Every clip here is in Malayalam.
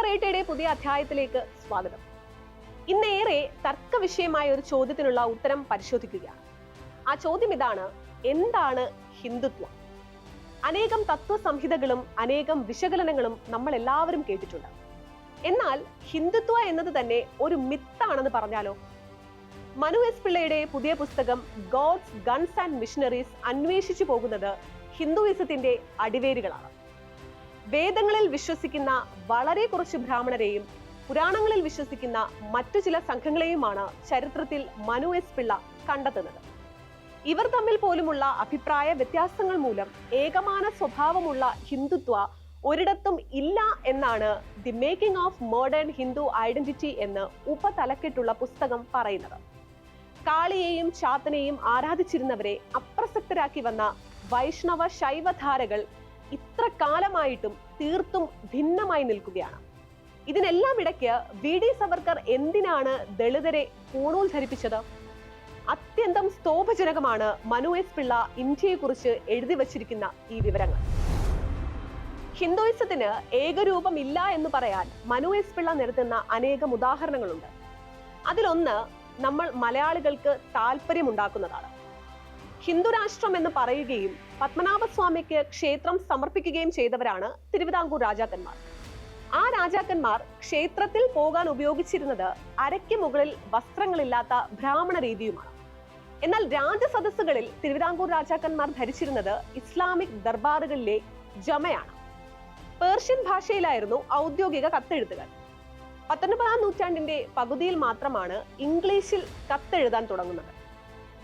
പറയട്ടെയുടെ പുതിയ അധ്യായത്തിലേക്ക് സ്വാഗതം. ഇന്നേറെ തർക്ക വിഷയമായ ഒരു ചോദ്യത്തിനുള്ള ഉത്തരം പരിശോധിക്കുകയാണ്. ആ ചോദ്യം ഇതാണ്: എന്താണ് ഹിന്ദുത്വം? അനേകം തത്വസംഹിതകളും അനേകം വിശകലനങ്ങളും നമ്മൾ എല്ലാവരും കേട്ടിട്ടുണ്ട്. എന്നാൽ ഹിന്ദുത്വ എന്നത് തന്നെ ഒരു മിത്താണെന്ന് പറഞ്ഞാലോ? മനു എസ് പിള്ളയുടെ പുതിയ പുസ്തകം ഗോഡ്സ് ഗൺസ് ആൻഡ് മിഷനറീസ് അന്വേഷിച്ചു പോകുന്നത് ഹിന്ദുയിസത്തിന്റെ അടിവേരുകളാണ്. വേദങ്ങളിൽ വിശ്വസിക്കുന്ന വളരെ കുറച്ച് ബ്രാഹ്മണരെയും പുരാണങ്ങളിൽ വിശ്വസിക്കുന്ന മറ്റു ചില സംഘങ്ങളെയുമാണ് ചരിത്രത്തിൽ മനു എസ് പിള്ള കണ്ടെത്തുന്നത്. ഇവർ തമ്മിൽ പോലുമുള്ള അഭിപ്രായ വ്യത്യാസങ്ങൾ മൂലം ഏകമാന സ്വഭാവമുള്ള ഹിന്ദുത്വ ഒരിടത്തും ഇല്ല എന്നാണ് the making of modern Hindu identity എന്ന് ഉപതലക്കെട്ടുള്ള പുസ്തകം പറയുന്നത്. കാളിയെയും ചാത്തനെയും ആരാധിച്ചിരുന്നവരെ അപ്രസക്തരാക്കി വന്ന വൈഷ്ണവ ശൈവധാരകൾ ഇത്ര കാലമായിട്ടും തീർത്തും ഭിന്നമായി നിൽക്കുകയാണ്. ഇതിനെല്ലാം ഇടയ്ക്ക് വി ഡി സവർക്കർ എന്തിനാണ് ദളിതരെ പൂണൂൽ ധരിപ്പിച്ചത്? അത്യന്തം സ്തോഭജനകമാണ് മനു എസ് പിള്ള ഇന്ത്യയെക്കുറിച്ച് എഴുതി വച്ചിരിക്കുന്ന ഈ വിവരങ്ങൾ. ഹിന്ദുയിസത്തിന് ഏകരൂപം ഇല്ല എന്ന് പറയാൻ മനു എസ് പിള്ള നിരത്തുന്ന അനേകം ഉദാഹരണങ്ങളുണ്ട്. അതിലൊന്ന് നമ്മൾ മലയാളികൾക്ക് താല്പര്യമുണ്ടാക്കുന്നതാണ്. ഹിന്ദുരാഷ്ട്രം എന്ന് പറയുകയും പത്മനാഭസ്വാമിക്ക് ക്ഷേത്രം സമർപ്പിക്കുകയും ചെയ്തവരാണ് തിരുവിതാംകൂർ രാജാക്കന്മാർ. ആ രാജാക്കന്മാർ ക്ഷേത്രത്തിൽ പോകാൻ ഉപയോഗിച്ചിരുന്നത് അരയ്ക്ക് മുകളിൽ വസ്ത്രങ്ങളില്ലാത്ത ബ്രാഹ്മണ രീതിയുമാണ്. എന്നാൽ രാജസദസ്സുകളിൽ തിരുവിതാംകൂർ രാജാക്കന്മാർ ധരിച്ചിരുന്നത് ഇസ്ലാമിക് ദർബാറുകളിലെ ജമയാണ്. പേർഷ്യൻ ഭാഷയിലായിരുന്നു ഔദ്യോഗിക കത്തെഴുത്തുകൾ. 19-ാം നൂറ്റാണ്ടിന്റെ പകുതിയിൽ മാത്രമാണ് ഇംഗ്ലീഷിൽ കത്തെഴുതാൻ തുടങ്ങുന്നത്.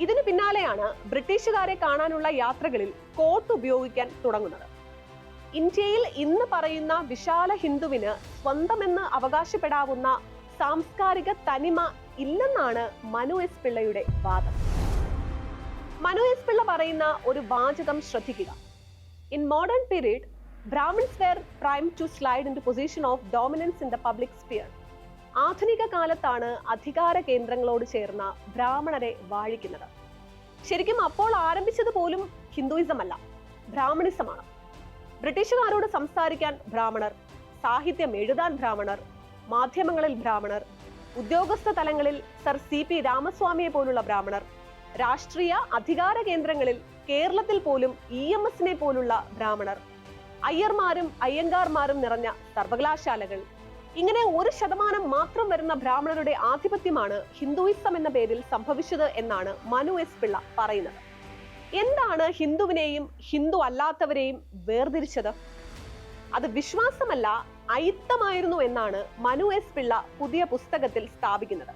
ഇതിനു പിന്നാലെയാണ് ബ്രിട്ടീഷുകാരെ കാണാനുള്ള യാത്രകളിൽ കോട്ട് ഉപയോഗിക്കാൻ തുടങ്ങുന്നത്. ഇന്ത്യയിൽ ഇന്ന് പറയുന്ന വിശാല ഹിന്ദുവിന് സ്വന്തമെന്ന് അവകാശപ്പെടാവുന്ന സാംസ്കാരിക തനിമ ഇല്ലെന്നാണ് മനു എസ് പിള്ളയുടെ വാദം. മനു എസ് പിള്ള പറയുന്ന ഒരു വാചകം ശ്രദ്ധിക്കുക: in modern period Brahmins were primed to slide into position of dominance in the public sphere. ആധുനിക കാലത്താണ് അധികാര കേന്ദ്രങ്ങളോട് ചേർന്ന ബ്രാഹ്മണരെ വാഴിക്കുന്നത്. ശരിക്കും അപ്പോൾ ആരംഭിച്ചത് പോലും ഹിന്ദുയിസം അല്ല, ബ്രാഹ്മണിസമാണ്. ബ്രിട്ടീഷുകാരോട് സംസാരിക്കാൻ ബ്രാഹ്മണർ, സാഹിത്യം എഴുതാൻ ബ്രാഹ്മണർ, മാധ്യമങ്ങളിൽ ബ്രാഹ്മണർ, ഉദ്യോഗസ്ഥ തലങ്ങളിൽ സർ CP രാമസ്വാമിയെ പോലുള്ള ബ്രാഹ്മണർ, രാഷ്ട്രീയ അധികാര കേന്ദ്രങ്ങളിൽ കേരളത്തിൽ പോലും EMSനെ പോലുള്ള ബ്രാഹ്മണർ, അയ്യർമാരും അയ്യങ്കാർമാരും നിറഞ്ഞ സർവകലാശാലകൾ, ഇങ്ങനെ 1% മാത്രം വരുന്ന ബ്രാഹ്മണരുടെ ആധിപത്യമാണ് ഹിന്ദുയിസം എന്ന പേരിൽ സംഭവിച്ചത് എന്നാണ് മനു എസ് പിള്ള പറയുന്നത്. എന്താണ് ഹിന്ദുവിനെയും ഹിന്ദു അല്ലാത്തവരെയും വേർതിരിച്ചത്? അത് വിശ്വാസമല്ല, അയിത്തമായിരുന്നു എന്നാണ് മനു എസ് പിള്ള പുതിയ പുസ്തകത്തിൽ സ്ഥാപിക്കുന്നത്.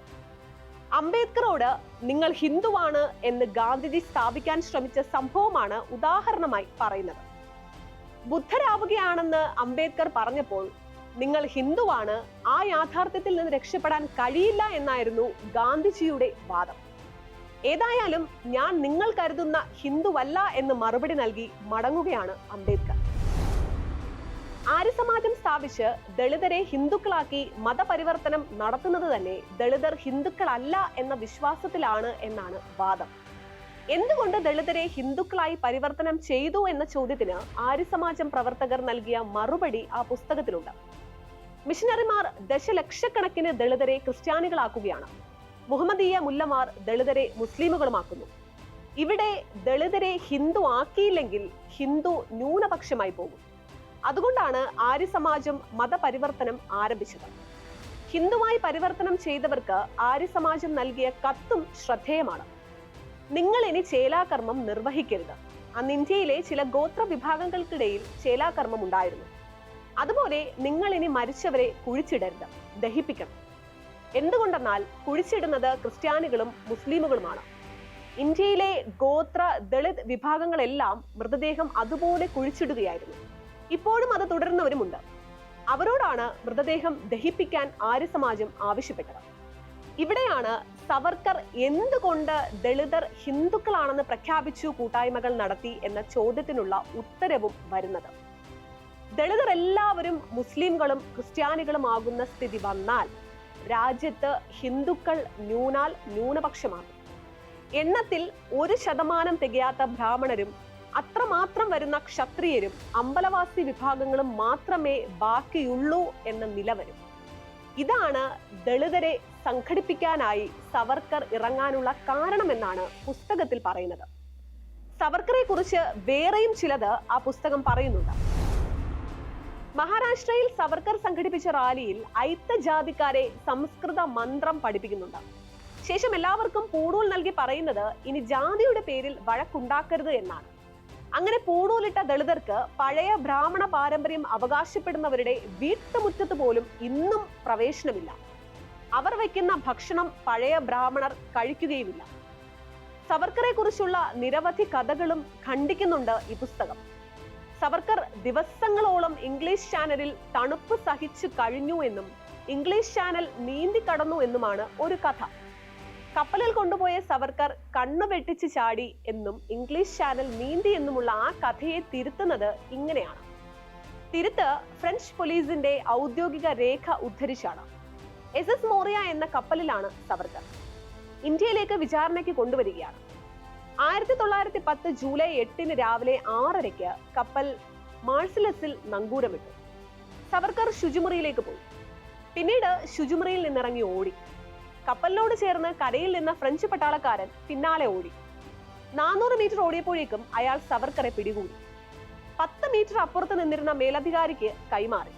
അംബേദ്കറോട് നിങ്ങൾ ഹിന്ദുവാണ് എന്ന് ഗാന്ധിജി സ്ഥാപിക്കാൻ ശ്രമിച്ച സംഭവമാണ് ഉദാഹരണമായി പറയുന്നത്. ബുദ്ധരാവുകയാണെന്ന് അംബേദ്കർ പറഞ്ഞപ്പോൾ നിങ്ങൾ ഹിന്ദുവാണ്, ആ യാഥാർത്ഥ്യത്തിൽ നിന്ന് രക്ഷപ്പെടാൻ കഴിയില്ല എന്നായിരുന്നു ഗാന്ധിജിയുടെ വാദം. ഏതായാലും ഞാൻ നിങ്ങൾ കരുതുന്ന ഹിന്ദുവല്ല എന്ന് മറുപടി നൽകി മടങ്ങുകയാണ് അംബേദ്കർ. ആര്യസമാജം സ്ഥാപിച്ച് ദളിതരെ ഹിന്ദുക്കളാക്കി മതപരിവർത്തനം നടത്തുന്നത് തന്നെ ദളിതർ ഹിന്ദുക്കളല്ല എന്ന വിശ്വാസത്തിലാണ് എന്നാണ് വാദം. എന്തുകൊണ്ട് ദളിതരെ ഹിന്ദുക്കളായി പരിവർത്തനം ചെയ്തു എന്ന ചോദ്യത്തിന് ആര്യസമാജം പ്രവർത്തകർ നൽകിയ മറുപടി ആ പുസ്തകത്തിലുണ്ട്. മിഷനറിമാർ ദശലക്ഷക്കണക്കിന് ദളിതരെ ക്രിസ്ത്യാനികളാക്കുകയാണ്. മുഹമ്മദീയ മുല്ലമാർ ദളിതരെ മുസ്ലിമുകളുമാക്കുന്നു. ഇവിടെ ദളിതരെ ഹിന്ദു ആക്കിയില്ലെങ്കിൽ ഹിന്ദു ന്യൂനപക്ഷമായി പോകും. അതുകൊണ്ടാണ് ആര്യസമാജം മതപരിവർത്തനം ആരംഭിച്ചത്. ഹിന്ദുവായി പരിവർത്തനം ചെയ്തവർക്ക് ആര്യസമാജം നൽകിയ കത്തും ശ്രദ്ധേയമാണ്: നിങ്ങൾ ഇനി ചേലാകർമ്മം നിർവഹിക്കരുത്. അന്ന് ഇന്ത്യയിലെ ചില ഗോത്ര വിഭാഗങ്ങൾക്കിടയിൽ ചേലാകർമ്മം ഉണ്ടായിരുന്നു. അതുപോലെ നിങ്ങൾ ഇനി മരിച്ചവരെ കുഴിച്ചിടരുത്, ദഹിപ്പിക്കണം. എന്തുകൊണ്ടെന്നാൽ കുഴിച്ചിടുന്നത് ക്രിസ്ത്യാനികളും മുസ്ലിമുകളുമാണ്. ഇന്ത്യയിലെ ഗോത്ര ദളിത് വിഭാഗങ്ങളെല്ലാം മൃതദേഹം അതുപോലെ കുഴിച്ചിടുകയായിരുന്നു. ഇപ്പോഴും അത് തുടരുന്നവരുമുണ്ട്. അവരോടാണ് മൃതദേഹം ദഹിപ്പിക്കാൻ ആര്യസമാജം ആവശ്യപ്പെട്ടത്. ഇവിടെയാണ് സവർക്കർ എന്തുകൊണ്ട് ദളിതർ ഹിന്ദുക്കളാണെന്ന് പ്രഖ്യാപിച്ചു കൂട്ടായ്മകൾ നടത്തി എന്ന ചോദ്യത്തിനുള്ള ഉത്തരവും വരുന്നത്. ദളിതർ എല്ലാവരും മുസ്ലിംകളും ക്രിസ്ത്യാനികളും ആകുന്ന സ്ഥിതി വന്നാൽ രാജ്യത്ത് ഹിന്ദുക്കൾ ന്യൂനപക്ഷമാകും. എണ്ണത്തിൽ 1% തികയാത്ത ബ്രാഹ്മണരും അത്രമാത്രം വരുന്ന ക്ഷത്രിയരും അമ്പലവാസി വിഭാഗങ്ങളും മാത്രമേ ബാക്കിയുള്ളൂ എന്ന നില വരും. ഇതാണ് ദളിതരെ സംഘടിപ്പിക്കാനായി സവർക്കർ ഇറങ്ങാനുള്ള കാരണമെന്നാണ് പുസ്തകത്തിൽ പറയുന്നത്. സവർക്കറെ കുറിച്ച് വേറെയും ചിലത് ആ പുസ്തകം പറയുന്നുണ്ട്. മഹാരാഷ്ട്രയിൽ സവർക്കർ സംഘടിപ്പിച്ച റാലിയിൽ അയിത്ത ജാതിക്കാരെ സംസ്കൃത മന്ത്രം പഠിപ്പിക്കുന്നുണ്ട്. ശേഷം എല്ലാവർക്കും പൂണൂൽ നൽകി പറയുന്നത് ഇനി ജാതിയുടെ പേരിൽ വഴക്കുണ്ടാക്കരുത് എന്നാണ്. അങ്ങനെ പൂണൂലിട്ട ദളിതർക്ക് പഴയ ബ്രാഹ്മണ പാരമ്പര്യം അവകാശപ്പെടുന്നവരുടെ വീട്ടുമുറ്റത്ത് പോലും ഇന്നും പ്രവേശനമില്ല. അവർ വയ്ക്കുന്ന ഭക്ഷണം പഴയ ബ്രാഹ്മണർ കഴിക്കുകയുമില്ല. സവർക്കറെ കുറിച്ചുള്ള നിരവധി കഥകളും ഖണ്ഡിക്കുന്നുണ്ട് ഈ പുസ്തകം. സവർക്കർ ദിവസങ്ങളോളം ഇംഗ്ലീഷ് ചാനലിൽ തണുപ്പ് സഹിച്ചു കഴിഞ്ഞു എന്നും ഇംഗ്ലീഷ് ചാനൽ നീന്തി കടന്നു എന്നുമാണ് ഒരു കഥ. കപ്പലിൽ കൊണ്ടുപോയ സവർക്കർ കണ്ണു വെട്ടിച്ച് ചാടി എന്നും ഇംഗ്ലീഷ് ചാനൽ നീന്തി എന്നുമുള്ള ആ കഥയെ തിരുത്തുന്നത് ഇങ്ങനെയാണ്. തിരുത്ത് ഫ്രഞ്ച് പോലീസിന്റെ ഔദ്യോഗിക രേഖ ഉദ്ധരിച്ചാണ്. SS മോറിയ എന്ന കപ്പലിലാണ് സവർക്കർ. ഇന്ത്യയിലേക്ക് വിചാരണയ്ക്ക് കൊണ്ടുവരികയാണ്. 1910 ജൂലൈ 8 രാവിലെ 6:30 കപ്പൽ മാഴ്സിലസിൽ നങ്കൂരമിട്ടു. സവർക്കർ ശുചിമുറിയിലേക്ക് പോയി. പിന്നീട് ശുചിമുറിയിൽ നിന്നിറങ്ങി ഓടി. കപ്പലിനോട് ചേർന്ന് കരയിൽ നിന്ന ഫ്രഞ്ച് പട്ടാളക്കാരൻ പിന്നാലെ ഓടി. 400 മീറ്റർ ഓടിയപ്പോഴേക്കും അയാൾ സവർക്കറെ പിടികൂടി. 10 മീറ്റർ അപ്പുറത്ത് നിന്നിരുന്ന മേലധികാരിക്ക് കൈമാറി.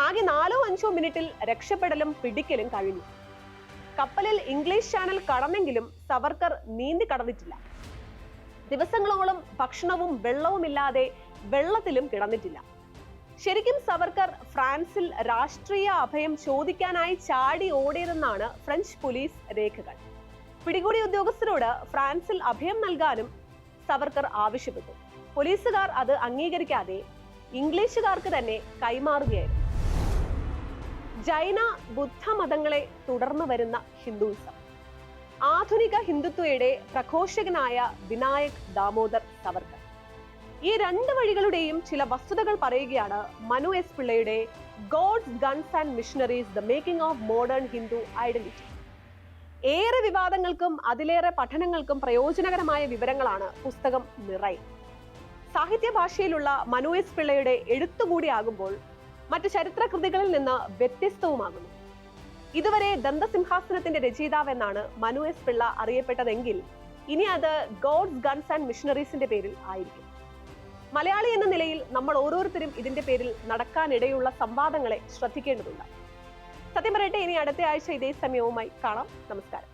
ആകെ 4-5 മിനിറ്റിൽ രക്ഷപ്പെടലും പിടിക്കലും കഴിഞ്ഞു. കപ്പലിൽ ഇംഗ്ലീഷ് ചാനൽ കടന്നെങ്കിലും സവർക്കർ നീന്തി കടന്നിട്ടില്ല. ദിവസങ്ങളോളം ഭക്ഷണവും വെള്ളവുമില്ലാതെ വെള്ളത്തിലും കിടന്നിട്ടില്ല. ശരിക്കും സവർക്കർ ഫ്രാൻസിൽ രാഷ്ട്രീയ അഭയം ചോദിക്കാനായി ചാടി ഓടിയതെന്നാണ് ഫ്രഞ്ച് പോലീസ് രേഖകൾ. പിടികൂടിയ ഉദ്യോഗസ്ഥരോട് ഫ്രാൻസിൽ അഭയം നൽകാനും സവർക്കർ ആവശ്യപ്പെട്ടു. പോലീസുകാർ അത് അംഗീകരിക്കാതെ ഇംഗ്ലീഷുകാർക്ക് തന്നെ കൈമാറുകയായിരുന്നു. ജൈന ബുദ്ധ മതങ്ങളെ തുടർന്നു വരുന്ന ഹിന്ദുയിസം. ആധുനിക ഹിന്ദുത്വയുടെ പ്രഘോഷകനായ വിനായക് ദാമോദർ സവർക്കർ. ഈ രണ്ട് വഴികളുടെയും ചില വസ്തുതകൾ പറയുകയാണ് മനു എസ് പിള്ളയുടെ gods guns and missionaries the making of modern Hindu identity. ഏറെ വിവാദങ്ങൾക്കും അതിലേറെ പഠനങ്ങൾക്കും പ്രയോജനകരമായ വിവരങ്ങളാണ് പുസ്തകം നിറയെ. സാഹിത്യ ഭാഷയിലുള്ള മനു എസ് പിള്ളയുടെ എഴുത്തുകൂടിയാകുമ്പോൾ മറ്റു ചരിത്ര കൃതികളിൽ നിന്ന് വ്യത്യസ്തവുമാകുന്നു. ഇതുവരെ ദന്തസിംഹാസനത്തിന്റെ രചയിതാവെന്നാണ് മനു എസ് പിള്ള അറിയപ്പെട്ടതെങ്കിൽ ഇനി അത് ഗോഡ്സ് ഗൺസ് ആൻഡ് മിഷണറീസിന്റെ പേരിൽ ആയിരിക്കും. മലയാളി എന്ന നിലയിൽ നമ്മൾ ഓരോരുത്തരും ഇതിന്റെ പേരിൽ നടക്കാനിടയുള്ള സംവാദങ്ങളെ ശ്രദ്ധിക്കേണ്ടതുണ്ട്. സത്യം പറയട്ടെ, ഇനി അടുത്ത ആഴ്ച ഇതേ സമയവുമായി കാണാം. നമസ്കാരം.